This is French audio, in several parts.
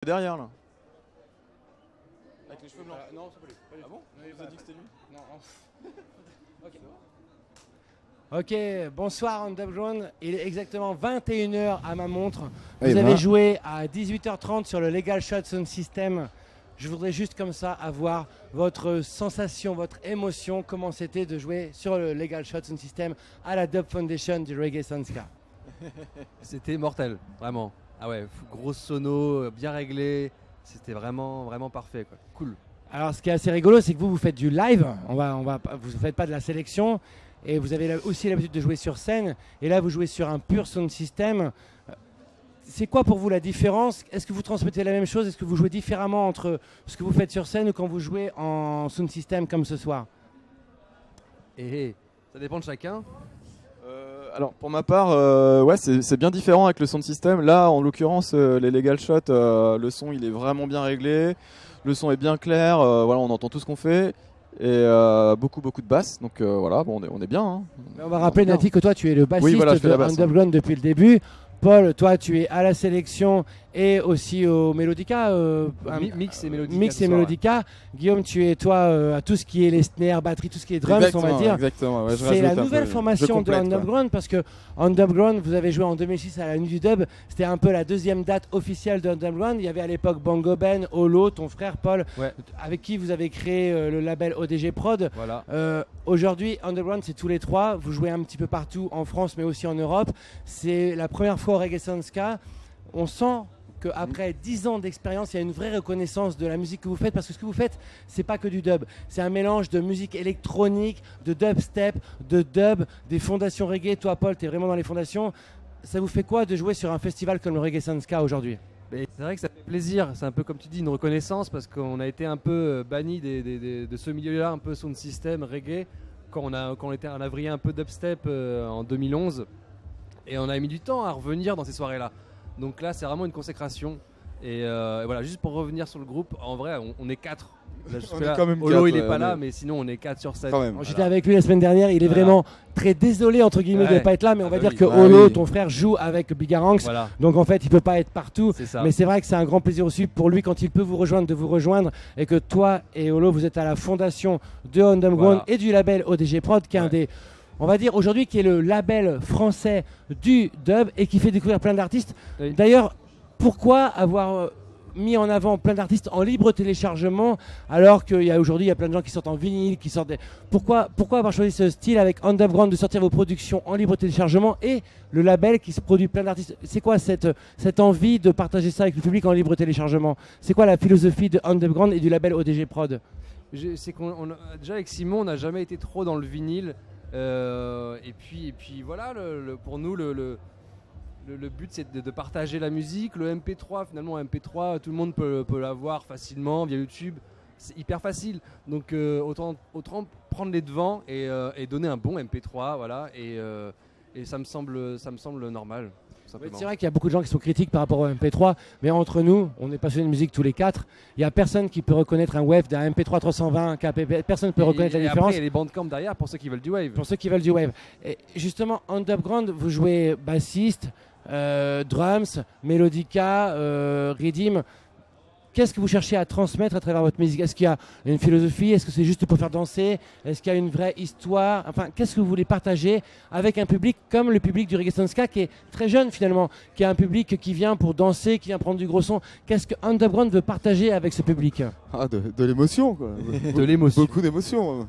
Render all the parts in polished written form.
Derrière là. Avec les cheveux blancs. Non, c'est pas lui. Ah bon? On vous a dit que c'était lui? Non. Ok, bonsoir Underground. Il est exactement 21h à ma montre. Vous Et avez ben. joué à 18h30 sur le Legal Shot Sound System. Je voudrais juste comme ça avoir votre sensation, votre émotion, comment c'était de jouer sur le Legal Shot Sound System à la Dub Foundation du Reggae Soundska. C'était mortel, vraiment. Ah ouais, grosse sono, bien réglé. C'était vraiment, vraiment parfait, quoi. Cool. Alors, ce qui est assez rigolo, c'est que vous faites du live. Vous ne faites pas de la sélection. Et vous avez aussi l'habitude de jouer sur scène. Et là, vous jouez sur un pur sound system. C'est quoi pour vous la différence? Est-ce que vous transmettez la même chose? Est-ce que vous jouez différemment entre ce que vous faites sur scène ou quand vous jouez en sound system comme ce soir? Et ça dépend de chacun. Alors pour ma part, ouais, c'est bien différent avec le sound system. Là, en l'occurrence, les Legal Shot, le son il est vraiment bien réglé, le son est bien clair, voilà, on entend tout ce qu'on fait et beaucoup de basses. Donc voilà, bon, on est bien. Hein. On va rappeler bien. Nati que toi tu es le bassiste Oui, voilà, je fais de la basse, Underground depuis le début. Paul, toi tu es à la sélection et aussi au Melodica. Mix et Melodica. Mix ce et soir, Melodica. Guillaume, tu es toi à tout ce qui est les snares, batterie, tout ce qui est drums, on va dire. Exactement, ouais, je C'est la rajoute un nouvelle peu, formation je de complète, quoi. Underground parce que Underground, vous avez joué en 2006 à la Nuit du Dub. C'était un peu la deuxième date officielle de Underground. Il y avait à l'époque Bongo Ben, Holo, ton frère Paul, Ouais. avec qui vous avez créé le label ODG Prod. Voilà. Aujourd'hui, Underground, c'est tous les trois. Vous jouez un petit peu partout en France, mais aussi en Europe. C'est la première fois au Reggae Soundska. On sent qu'après 10 ans d'expérience, il y a une vraie reconnaissance de la musique que vous faites, parce que ce que vous faites, c'est pas que du dub. C'est un mélange de musique électronique, de dubstep, de dub, des fondations reggae. Toi, Paul, tu es vraiment dans les fondations. Ça vous fait quoi de jouer sur un festival comme le Reggae Soundska aujourd'hui? Mais c'est vrai que ça fait plaisir. C'est un peu comme tu dis, une reconnaissance parce qu'on a été un peu banni de ce milieu-là, un peu sound system, reggae, quand on a vrillé un peu dubstep en 2011. Et on a mis du temps à revenir dans ces soirées-là. Donc là, c'est vraiment une consécration. Et voilà, juste pour revenir sur le groupe, en vrai, on est 4. Là, On est quand même Holo, quatre, il est ouais, pas là, on est- mais sinon, on est 4 sur 7. Quand même. Bon, j'étais avec lui la semaine dernière, il est Voilà. vraiment très désolé entre guillemets de ne Ouais. pas être là, mais on Ah va bah dire oui. que Ah Holo, oui. ton frère, joue avec Bigaranx. Voilà, Donc en fait, il peut pas être partout. c'est ça. Mais c'est vrai que c'est un grand plaisir aussi pour lui quand il peut vous rejoindre, de vous rejoindre, et que toi et Holo, vous êtes à la fondation de Underground Voilà. et du label ODG Prod, qui est un Ouais. des, on va dire aujourd'hui, qui est le label français du dub et qui fait découvrir plein d'artistes. Oui. D'ailleurs, pourquoi avoir mis en avant plein d'artistes en libre téléchargement alors qu'aujourd'hui il y a plein de gens qui sortent en vinyle, qui sortent pourquoi avoir choisi ce style avec Underground de sortir vos productions en libre téléchargement et le label qui se produit plein d'artistes? C'est quoi cette envie de partager ça avec le public en libre téléchargement? C'est quoi la philosophie de Underground et du label ODG Prod? C'est déjà avec Simon, on n'a jamais été trop dans le vinyle. Et puis voilà, pour nous, le but c'est de partager la musique. Le MP3, finalement, MP3, tout le monde peut l'avoir facilement via YouTube. C'est hyper facile. Donc autant prendre les devants et donner un bon MP3, voilà. Et ça me semble normal. Tout Oui, simplement. c'est vrai qu'il y a beaucoup de gens qui sont critiques par rapport au MP3, mais entre nous, on est passionnés de musique tous les quatre. Il n'y a personne qui peut reconnaître un wave d'un MP3 320, personne ne peut reconnaître la Et différence. après, il y a les bandcamps derrière pour ceux qui veulent du wave. Pour ceux qui veulent du wave. Et justement, Underground, vous jouez bassiste, drums, Melodica, Redeem. Qu'est-ce que vous cherchez à transmettre à travers votre musique? Est-ce qu'il y a une philosophie? Est-ce que c'est juste pour faire danser? Est-ce qu'il y a une vraie histoire? Enfin, qu'est-ce que vous voulez partager avec un public comme le public du Reggae Soundska qui est très jeune finalement, qui est un public qui vient pour danser, qui vient prendre du gros son? Qu'est-ce que Underground veut partager avec ce public? Ah, de l'émotion, quoi. De l'émotion. Beaucoup d'émotion.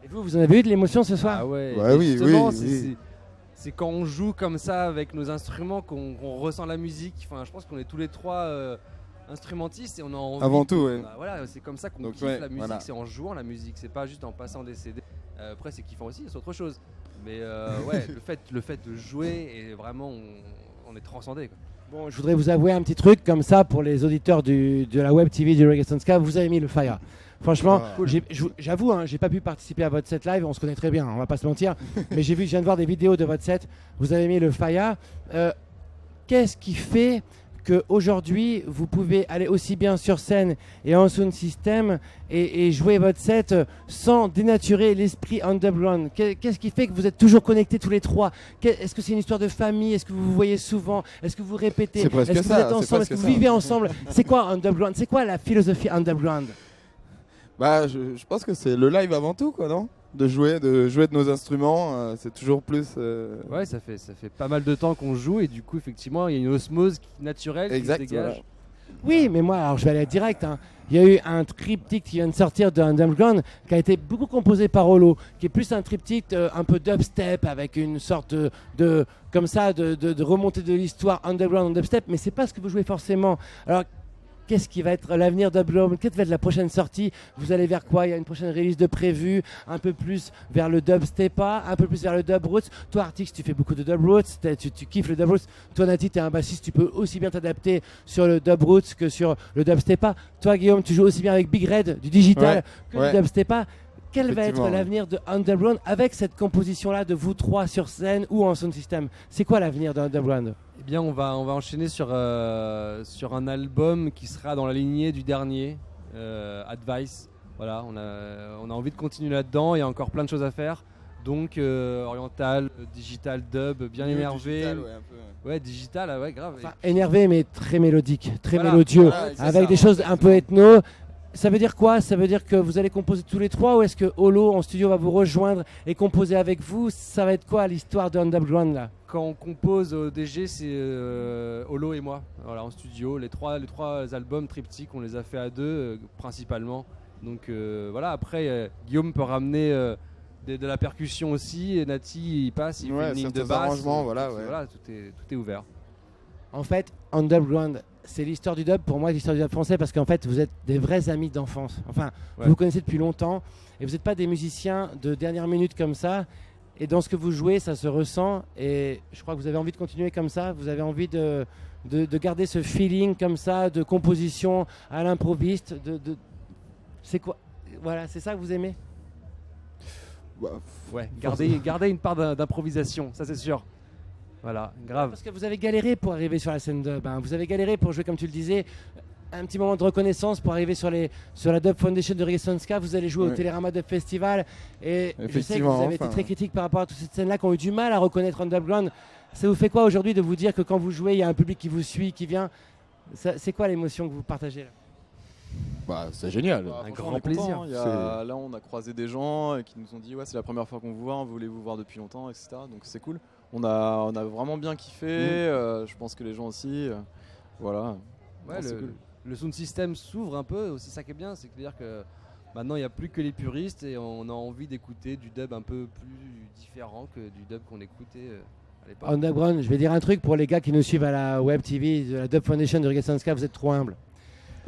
Et vous en avez eu de l'émotion ce soir? Ah ouais, Ouais, et oui, justement, oui, c'est- oui. c'est- c'est quand on joue comme ça avec nos instruments qu'on ressent la musique. Enfin, je pense qu'on est tous les trois instrumentistes et on a envie. Avant tout, ouais. Bah, voilà, c'est comme ça qu'on Donc, kiffe ouais, la musique, voilà. c'est en jouant la musique, c'est pas juste en passant des CD. Après, c'est kiffant aussi, c'est autre chose. Mais ouais, le fait de jouer et vraiment, on est transcendé. Quoi. Bon, je voudrais vous avouer un petit truc comme ça pour les auditeurs de la web TV du Reggae Soundska. Vous avez mis le fire. Franchement, Ah. j'avoue, hein, j'ai pas pu participer à votre set live. On se connaît très bien, on va pas se mentir. Mais je viens de voir des vidéos de votre set. Vous avez mis le fire. Qu'est-ce qui fait qu'aujourd'hui, vous pouvez aller aussi bien sur scène et en sound system et jouer votre set sans dénaturer l'esprit underground? Qu'est-ce qui fait que vous êtes toujours connectés tous les trois? Est-ce que c'est une histoire de famille? Est-ce que vous vous voyez souvent? Est-ce que vous répétez? C'est presque Est-ce que ça, vous êtes c'est ensemble? Est-ce presque que vous ça. vivez ensemble? C'est quoi underground? C'est quoi la philosophie underground? Bah, je pense que c'est le live avant tout, quoi, non? De jouer de nos instruments, c'est toujours plus. Ouais, ça fait pas mal de temps qu'on joue et du coup, effectivement, il y a une osmose naturelle Exact, qui se dégage. voilà. Oui, mais moi, alors je vais aller direct. Il y a eu un triptyque qui vient de sortir de Underground qui a été beaucoup composé par Holo, qui est plus un triptyque un peu dubstep avec une sorte de comme ça de remontée de l'histoire underground en dubstep, mais c'est pas ce que vous jouez forcément. Alors qu'est-ce qui va être l'avenir d'Upload? Quelle va être la prochaine sortie? Vous allez vers quoi? Il y a une prochaine release de prévu, un peu plus vers le dubstepa, un peu plus vers le dub roots. Toi, Artix, tu fais beaucoup de dub roots, tu kiffes le dub roots. Toi, Nati, tu es un bassiste, tu peux aussi bien t'adapter sur le dub roots que sur le dubstepa. Toi, Guillaume, tu joues aussi bien avec Big Red, du digital, que ouais. du dubstepa. Quel va être Effectivement, l'avenir de Underground avec cette composition-là de vous trois sur scène ou en sound system? C'est quoi l'avenir de Underground? Eh bien, on va enchaîner sur un album qui sera dans la lignée du dernier, Advice. Voilà, on a envie de continuer là-dedans. Il y a encore plein de choses à faire. Donc, oriental, digital, dub, bien New énervé. digital, ouais, un peu. Ouais, digital, ouais, grave. Enfin, énervé mais très mélodique, très Voilà. mélodieux, Voilà, c'est avec ça, des choses exactement. un peu ethno. Ça veut dire quoi? Ça veut dire que vous allez composer tous les trois ou est-ce que Holo en studio va vous rejoindre et composer avec vous? Ça va être quoi l'histoire de Underground là? Quand on compose au DG, c'est Holo et moi, voilà, en studio. Les trois albums triptyques, on les a fait à deux principalement. Donc voilà, après Guillaume peut ramener de la percussion aussi. Et Nati, il passe, il fait Ouais, une ligne de certains basse. arrangements, voilà, ouais. Voilà, tout est ouvert. En fait, Underground, c'est l'histoire du dub, pour moi, l'histoire du dub français, parce qu'en fait, vous êtes des vrais amis d'enfance. Enfin, Ouais. vous vous connaissez depuis longtemps, et vous n'êtes pas des musiciens de dernière minute comme ça. Et dans ce que vous jouez, ça se ressent, et je crois que vous avez envie de continuer comme ça. Vous avez envie de garder ce feeling comme ça, de composition à l'improviste. C'est quoi? Voilà, c'est ça que vous aimez? Bah, Ouais, garder une part d'improvisation, ça c'est sûr. Voilà, grave. Parce que vous avez galéré pour arriver sur la scène dub. Vous avez galéré pour jouer, comme tu le disais, un petit moment de reconnaissance pour arriver sur la Dub Foundation de Reggae Ska. Vous allez jouer au Ouais. Télérama Dub Festival. Et je sais que Effectivement, vous avez été enfin. très critique par rapport à toutes ces scènes-là qui ont eu du mal à reconnaître Underground. Ça vous fait quoi aujourd'hui de vous dire que quand vous jouez, il y a un public qui vous suit, qui vient? C'est quoi l'émotion que vous partagez là? bah, c'est génial. Bah, Un franchement, grand on est content, plaisir. hein. Là, on a croisé des gens qui nous ont dit ouais, c'est la première fois qu'on vous voit, on voulait vous voir depuis longtemps, etc. Donc c'est cool. On a vraiment bien kiffé. Je pense que les gens aussi. Voilà. Ouais, Non, c'est cool. le sound system s'ouvre un peu, aussi ça qui est bien, c'est-à-dire que maintenant il n'y a plus que les puristes et on a envie d'écouter du dub un peu plus différent que du dub qu'on écoutait à l'époque. Underground, je vais dire un truc pour les gars qui nous suivent à la Web TV de la Dub Foundation de Reggae Ska, vous êtes trop humbles.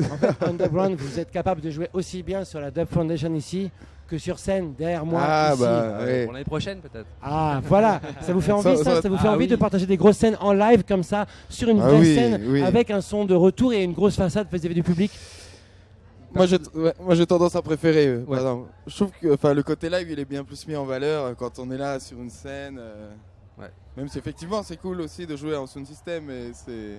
En fait, Underground, vous êtes capable de jouer aussi bien sur la Dub Foundation ici que sur scène derrière moi Ah, ici. bah, ouais. Pour l'année prochaine peut-être. Ah voilà, ça vous fait envie ça vous fait ah envie oui. de partager des grosses scènes en live comme ça sur une Ah vraie oui, scène oui. avec un son de retour et une grosse façade vis-à-vis du public. Moi j'ai tendance à préférer. Ouais. Par exemple. Je trouve que le côté live il est bien plus mis en valeur quand on est là sur une scène. Ouais. Même si effectivement c'est cool aussi de jouer en sound system, mais c'est.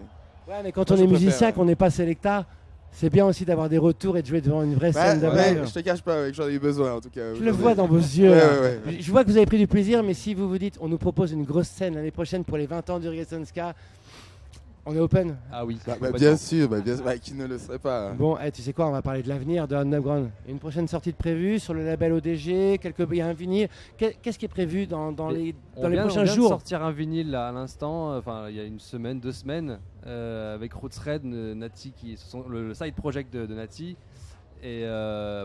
Ouais, mais quand Moi, on je est musicien, préfère, qu'on n'est pas sélecta, c'est bien aussi d'avoir des retours et de jouer devant une vraie Bah, scène de ouais, live. je te cache pas que j'en ai eu besoin en tout cas. Je le vois dans vos yeux. Ouais, là. ouais, ouais. Je vois que vous avez pris du plaisir, mais si vous vous dites on nous propose une grosse scène l'année prochaine pour les 20 ans du Reggae Ska, on est open. Ah oui. Bah, complètement. bien sûr, qui ne le serait pas. Bon, tu sais quoi, on va parler de l'avenir de Underground. Il y a une prochaine sortie de prévue sur le label ODG, il y a un vinyle. Qu'est-ce qui est prévu dans les prochains on vient de jours? sortir un vinyle là, à l'instant, enfin il y a une semaine, 2 semaines, avec Roots Red, Nati, le side project de Nati. Et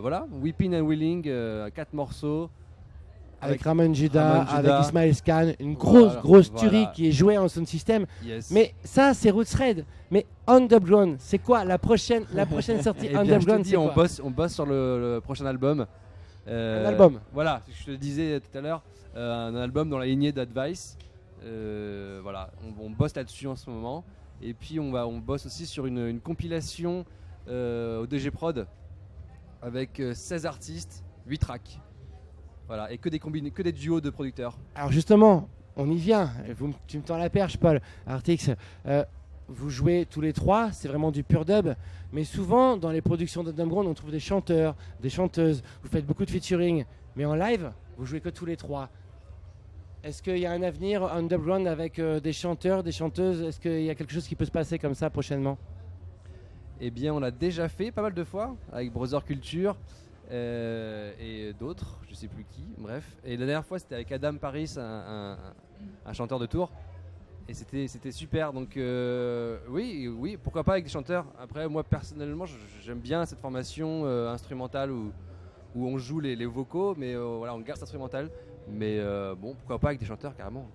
voilà, Weeping and Willing, 4 morceaux. Avec Ramon Juda, Ramon Juda. avec Ismaël Scan, une Voilà, grosse voilà. tuerie qui est jouée en sound system. Yes. Mais ça, c'est Roots Red. Mais Underground, c'est quoi la prochaine sortie Eh bien, je te Underground? dis, C'est on quoi bosse sur le prochain album. Un album. Voilà, je te le disais tout à l'heure, un album dans la lignée d'Advice. Voilà, on bosse là-dessus en ce moment. Et puis on bosse aussi sur une compilation au DG Prod avec 16 artistes, 8 tracks. Voilà, et que des duos de producteurs. Alors justement, on y vient. Tu me tends la perche, Paul. Artix, vous jouez tous les trois, c'est vraiment du pur dub. Mais souvent, dans les productions d'underground, on trouve des chanteurs, des chanteuses. Vous faites beaucoup de featuring. Mais en live, vous jouez que tous les trois. Est-ce qu'il y a un avenir underground avec des chanteurs, des chanteuses? Est-ce qu'il y a quelque chose qui peut se passer comme ça prochainement? Eh bien, on l'a déjà fait pas mal de fois avec Brother Culture et d'autres, je sais plus qui, bref. Et la dernière fois, c'était avec Adam Paris, un chanteur de Tours. Et c'était super. Donc, oui, pourquoi pas avec des chanteurs. Après, moi, personnellement, j'aime bien cette formation instrumentale où on joue les vocaux, mais voilà, on garde l'instrumental. Mais bon, pourquoi pas avec des chanteurs, carrément.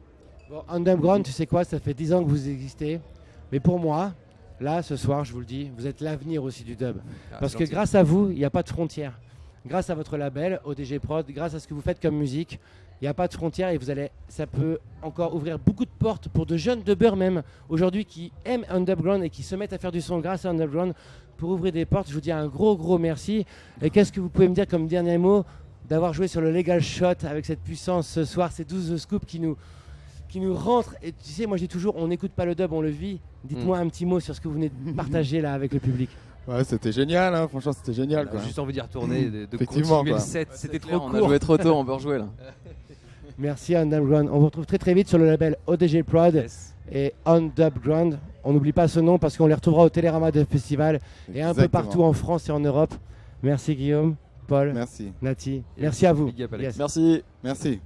Bon, underground, tu sais quoi, ça fait 10 ans que vous existez. Mais pour moi, là, ce soir, je vous le dis, vous êtes l'avenir aussi du dub. Parce que grâce à vous, il n'y a pas de frontières. Grâce à votre label, ODG Prod, grâce à ce que vous faites comme musique, il n'y a pas de frontières et ça peut encore ouvrir beaucoup de portes pour de jeunes dubbers même, aujourd'hui qui aiment underground et qui se mettent à faire du son grâce à underground pour ouvrir des portes. Je vous dis un gros merci. Et qu'est-ce que vous pouvez me dire comme dernier mot d'avoir joué sur le Legal Shot avec cette puissance ce soir, ces 12 scoops qui nous rentrent. Et tu sais, moi je dis toujours, on n'écoute pas le dub, on le vit. Dites-moi un petit mot sur ce que vous venez de partager là avec le public. Ouais, c'était génial, hein. Franchement, c'était génial. Quoi. J'ai juste envie d'y retourner, de Effectivement, continuer quoi. le set. C'était trop On a court. joué trop tôt, on peut rejouer là. Merci Underground. On vous retrouve très vite sur le label ODG Prod Yes. et Underground. On n'oublie pas ce nom parce qu'on les retrouvera au Télérama de Festival et un peu Exactement. partout en France et en Europe. Merci Guillaume, Paul, Merci. Nati. Merci à vous. Big up, Alex. Yes. Merci. Merci.